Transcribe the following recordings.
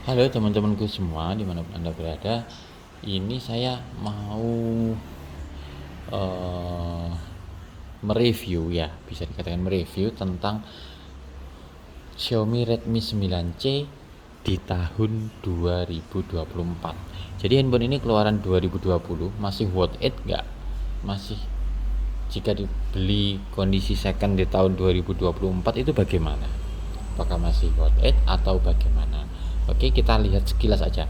Halo teman-temanku semua dimanapun Anda berada. Ini saya mau uh, mereview ya, bisa dikatakan mereview tentang Xiaomi Redmi 9C di tahun 2024. Jadi handphone ini keluaran 2020, masih worth it nggak? Masih, jika dibeli kondisi second di tahun 2024 itu bagaimana? Apakah masih worth it atau bagaimana? Oke, kita lihat sekilas aja.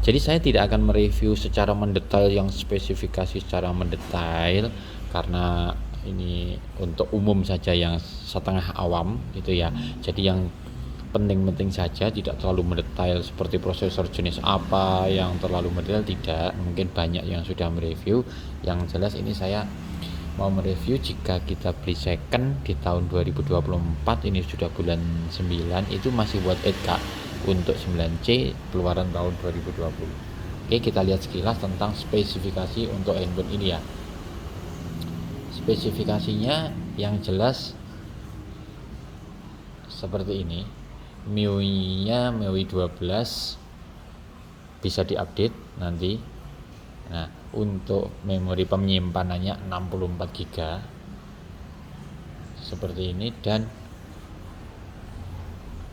Jadi saya tidak akan mereview secara mendetail, yang spesifikasi secara mendetail, karena ini untuk umum saja, yang setengah awam gitu ya. Jadi yang penting-penting saja, tidak terlalu mendetail seperti prosesor jenis apa, yang terlalu mendetail tidak. Mungkin banyak yang sudah mereview. Yang jelas ini saya mau mereview jika kita beli second di tahun 2024, ini sudah bulan 9, itu masih worth it kak untuk 9C keluaran tahun 2020. Oke, kita lihat sekilas tentang spesifikasi untuk handphone ini ya. Spesifikasinya yang jelas seperti ini. MIUI-nya MIUI 12, bisa diupdate nanti. Nah, untuk memori penyimpanannya 64 GB seperti ini, dan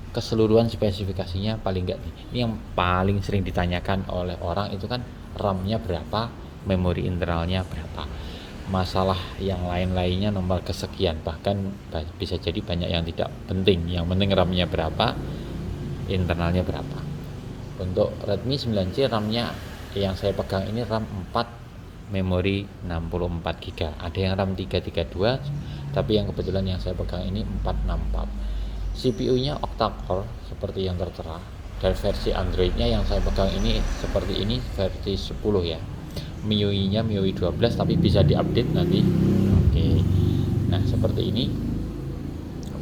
keseluruhan spesifikasinya paling enggak nih. Ini yang paling sering ditanyakan oleh orang itu kan, RAM-nya berapa, memori internalnya berapa. Masalah yang lain-lainnya nomor kesekian, bahkan bisa jadi banyak yang tidak penting. Yang penting RAM-nya berapa, internalnya berapa. Untuk Redmi 9C RAM-nya yang saya pegang ini RAM 4, memori 64 GB. Ada yang RAM 332, tapi yang kebetulan yang saya pegang ini 464. CPU-nya octa-core seperti yang tertera, dan versi Android-nya yang saya pegang ini seperti ini, versi 10 ya. MIUI-nya MIUI 12, tapi bisa diupdate nanti. Oke. Nah, seperti ini.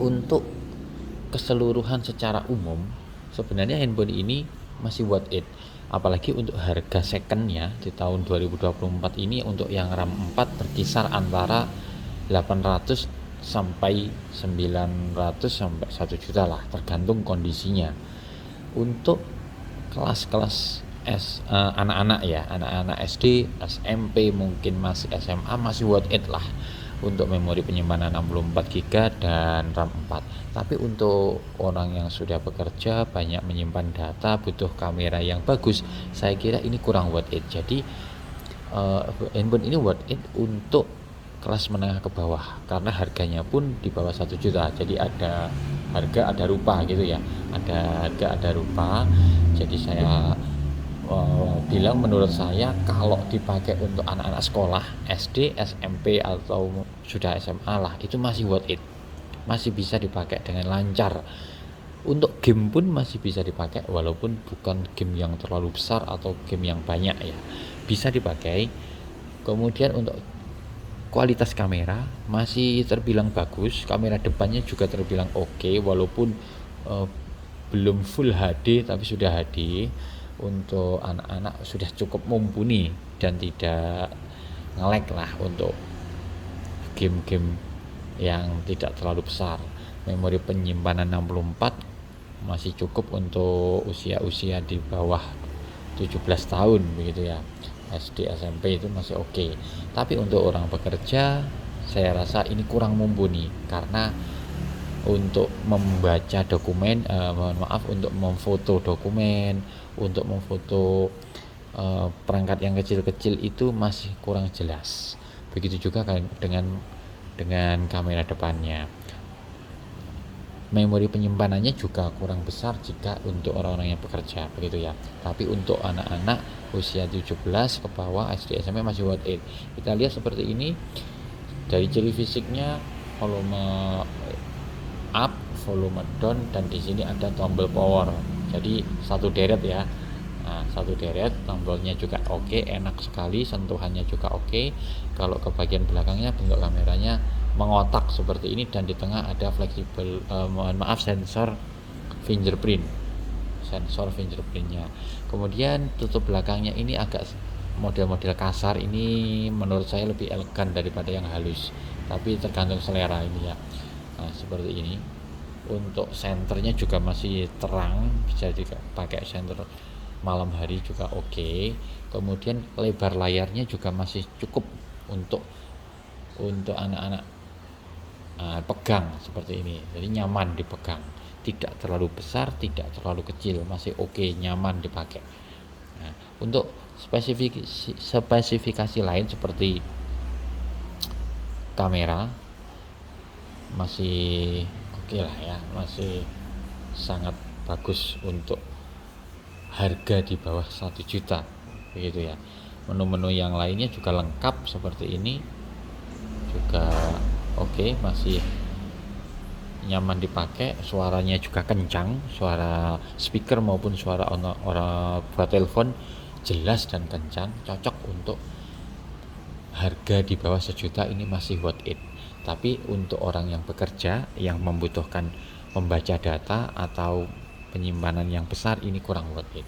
Untuk keseluruhan secara umum, sebenarnya handphone ini masih worth it. Apalagi untuk harga secondnya di tahun 2024 ini, untuk yang RAM 4 berkisar antara 800 sampai 900 sampai 1 juta lah, tergantung kondisinya. Untuk kelas-kelas anak-anak ya, anak-anak SD, SMP, mungkin masih SMA, masih worth it lah untuk memori penyimpanan 64 GB dan RAM 4. Tapi untuk orang yang sudah bekerja, banyak menyimpan data, butuh kamera yang bagus, saya kira ini kurang worth it. Jadi handphone ini worth it untuk kelas menengah ke bawah, karena harganya pun di bawah 1 juta. Jadi ada harga ada rupa gitu ya, ada harga ada rupa. Jadi saya bilang, menurut saya kalau dipakai untuk anak-anak sekolah SD, SMP, atau sudah SMA lah, itu masih worth it, masih bisa dipakai dengan lancar. Untuk game pun masih bisa dipakai, walaupun bukan game yang terlalu besar atau game yang banyak ya, bisa dipakai. Kemudian untuk kualitas kamera masih terbilang bagus, kamera depannya juga terbilang oke, walaupun uh, belum full HD tapi sudah HD. Untuk anak-anak sudah cukup mumpuni dan tidak nge-lag lah untuk game-game yang tidak terlalu besar. Memori penyimpanan 64 masih cukup untuk usia-usia di bawah 17 tahun begitu ya. SD, SMP itu masih oke. Tapi untuk orang bekerja, saya rasa ini kurang mumpuni, karena untuk membaca dokumen, untuk memfoto dokumen, untuk memfoto perangkat yang kecil-kecil itu masih kurang jelas. Begitu juga kan dengan kamera depannya. Memori penyimpanannya juga kurang besar jika untuk orang-orang yang bekerja begitu ya. Tapi untuk anak-anak usia 17 ke bawah, SD, SMP masih worth it. Kita lihat seperti ini. Dari ciri fisiknya, volume up, volume down, dan di sini ada tombol power. Jadi satu deret ya. Nah, satu deret, tombolnya juga oke, enak sekali, sentuhannya juga oke. Kalau ke bagian belakangnya, bentuk kameranya mengotak seperti ini, dan di tengah ada fleksibel, sensor fingerprintnya. Kemudian tutup belakangnya ini agak model-model kasar, ini menurut saya lebih elegan daripada yang halus, tapi tergantung selera ini ya. Nah, seperti ini. Untuk senternya juga masih terang, bisa dipakai senter malam hari juga oke. Kemudian lebar layarnya juga masih cukup untuk anak-anak pegang seperti ini, jadi nyaman dipegang, tidak terlalu besar tidak terlalu kecil, masih oke, nyaman dipakai. Nah, untuk spesifikasi lain seperti kamera masih oke lah ya, masih sangat bagus untuk harga di bawah 1 juta begitu ya. Menu-menu yang lainnya juga lengkap seperti ini juga oke, masih nyaman dipakai, suaranya juga kencang, suara speaker maupun suara orang buat telepon jelas dan kencang, cocok untuk harga di bawah 1 juta ini masih worth it. Tapi untuk orang yang bekerja yang membutuhkan membaca data atau penyimpanan yang besar ini kurang worth it.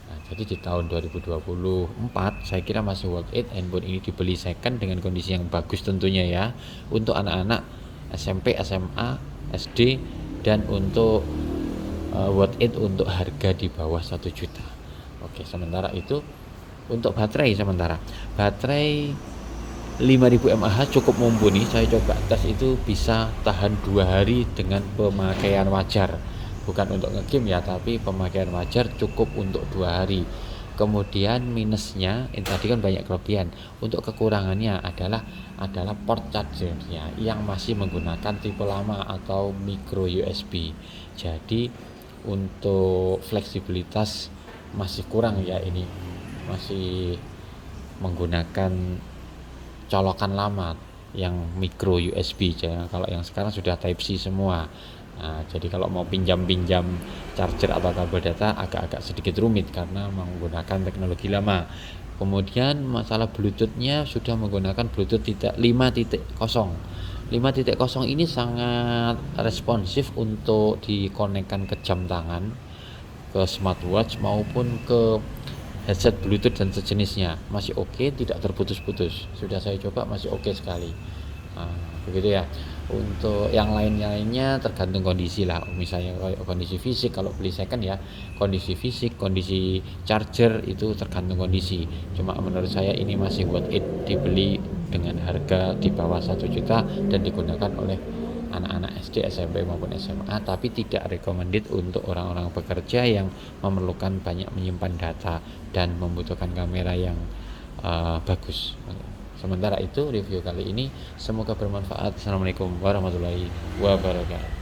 Nah, jadi di tahun 2024 saya kira masih worth it handphone ini dibeli second dengan kondisi yang bagus tentunya ya, untuk anak-anak SMP, SMA, SD, dan untuk worth it untuk harga di bawah 1 juta. Oke, sementara itu untuk baterai, sementara baterai 5000 mAh cukup mumpuni. Saya coba tes itu bisa tahan 2 hari dengan pemakaian wajar, bukan untuk ngegame ya, tapi pemakaian wajar cukup untuk 2 hari. Kemudian minusnya ini tadi kan banyak kelebihan, untuk kekurangannya adalah port chargernya yang masih menggunakan tipe lama atau micro USB. Jadi untuk fleksibilitas masih kurang ya, ini masih menggunakan colokan lama yang micro USB. Jadi kalau yang sekarang sudah Type C semua. Nah, jadi kalau mau pinjam-pinjam charger atau kabel data agak-agak sedikit rumit karena menggunakan teknologi lama. Kemudian masalah Bluetooth-nya sudah menggunakan Bluetooth 5.0. 5.0 ini sangat responsif untuk dikonekkan ke jam tangan, ke smartwatch maupun ke headset Bluetooth dan sejenisnya, masih oke, tidak terputus-putus. Sudah saya coba masih oke sekali. Nah, begitu ya. Untuk yang lainnya tergantung kondisi lah. Misalnya kondisi fisik, kalau beli second ya, kondisi fisik, kondisi charger itu tergantung kondisi. Cuma menurut saya ini masih worth it dibeli dengan harga di bawah 1 juta dan digunakan oleh anak-anak SD, SMP maupun SMA, tapi tidak recommended untuk orang-orang bekerja yang memerlukan banyak menyimpan data dan membutuhkan kamera yang bagus. Sementara itu review kali ini semoga bermanfaat. Assalamualaikum warahmatullahi wabarakatuh.